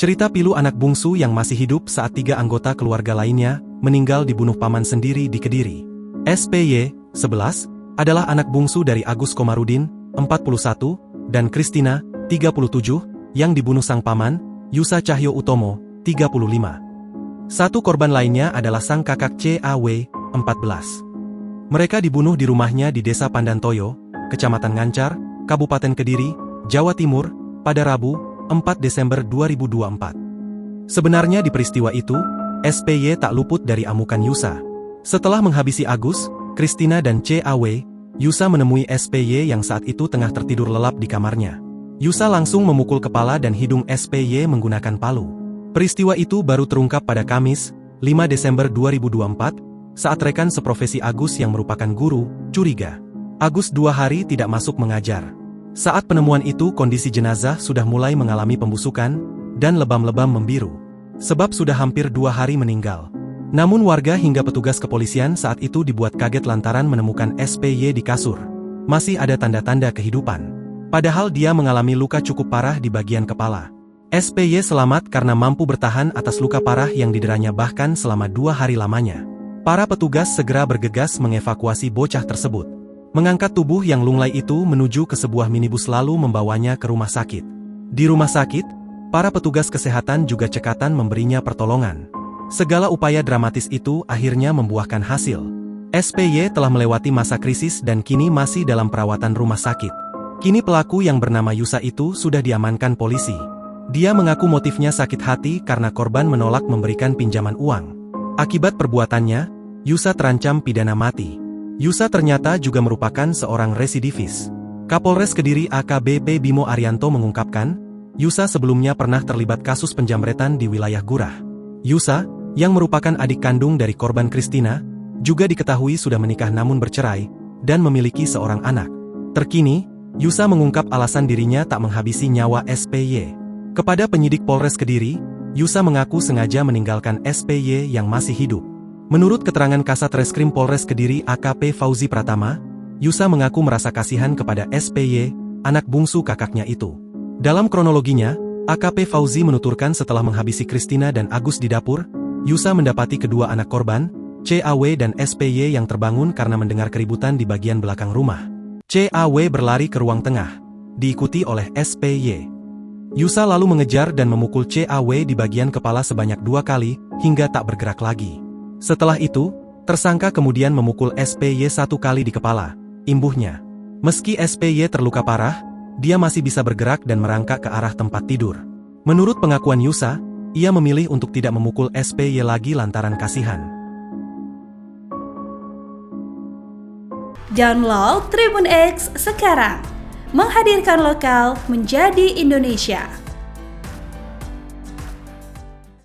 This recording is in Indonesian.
Cerita pilu anak bungsu yang masih hidup saat 3 anggota keluarga lainnya meninggal dibunuh paman sendiri di Kediri. SPY, 11, adalah anak bungsu dari Agus Komarudin, 41, dan Kristina, 37, yang dibunuh sang paman, Yusa Cahyo Utomo, 35. Satu korban lainnya adalah sang kakak CAW, 14. Mereka dibunuh di rumahnya di Desa Pandantoyo, Kecamatan Ngancar, Kabupaten Kediri, Jawa Timur, pada Rabu, 4 Desember 2024. Sebenarnya di peristiwa itu, SPY tak luput dari amukan Yusa. Setelah menghabisi Agus, Kristina dan CAW, Yusa menemui SPY yang saat itu tengah tertidur lelap di kamarnya. Yusa langsung memukul kepala dan hidung SPY menggunakan palu. Peristiwa itu baru terungkap pada Kamis, 5 Desember 2024, saat rekan seprofesi Agus yang merupakan guru, curiga. Agus 2 hari tidak masuk mengajar. Saat penemuan itu kondisi jenazah sudah mulai mengalami pembusukan, dan lebam-lebam membiru. Sebab sudah hampir 2 hari meninggal. Namun warga hingga petugas kepolisian saat itu dibuat kaget lantaran menemukan SPY di kasur. Masih ada tanda-tanda kehidupan. Padahal dia mengalami luka cukup parah di bagian kepala. SPY selamat karena mampu bertahan atas luka parah yang dideranya bahkan selama 2 hari lamanya. Para petugas segera bergegas mengevakuasi bocah tersebut. Mengangkat tubuh yang lunglai itu menuju ke sebuah minibus lalu membawanya ke rumah sakit. Di rumah sakit, para petugas kesehatan juga cekatan memberinya pertolongan. Segala upaya dramatis itu akhirnya membuahkan hasil. SPY telah melewati masa krisis dan kini masih dalam perawatan rumah sakit. Kini pelaku yang bernama Yusa itu sudah diamankan polisi. Dia mengaku motifnya sakit hati karena korban menolak memberikan pinjaman uang. Akibat perbuatannya, Yusa terancam pidana mati. Yusa ternyata juga merupakan seorang residivis. Kapolres Kediri AKBP Bimo Arianto mengungkapkan, Yusa sebelumnya pernah terlibat kasus penjamretan di wilayah Gurah. Yusa, yang merupakan adik kandung dari korban Kristina, juga diketahui sudah menikah namun bercerai, dan memiliki seorang anak. Terkini, Yusa mengungkap alasan dirinya tak menghabisi nyawa SPY. Kepada penyidik Polres Kediri, Yusa mengaku sengaja meninggalkan SPY yang masih hidup. Menurut keterangan Kasat Reskrim Polres Kediri AKP Fauzi Pratama, Yusa mengaku merasa kasihan kepada SPY, anak bungsu kakaknya itu. Dalam kronologinya, AKP Fauzi menuturkan setelah menghabisi Kristina dan Agus di dapur, Yusa mendapati kedua anak korban, CAW dan SPY yang terbangun karena mendengar keributan di bagian belakang rumah. CAW berlari ke ruang tengah, diikuti oleh SPY. Yusa lalu mengejar dan memukul CAW di bagian kepala sebanyak 2 kali, hingga tak bergerak lagi. Setelah itu, tersangka kemudian memukul SPY 1 kali di kepala, imbuhnya. Meski SPY terluka parah, dia masih bisa bergerak dan merangkak ke arah tempat tidur. Menurut pengakuan Yusa, ia memilih untuk tidak memukul SPY lagi lantaran kasihan. Download Tribun X sekarang, menghadirkan lokal menjadi Indonesia.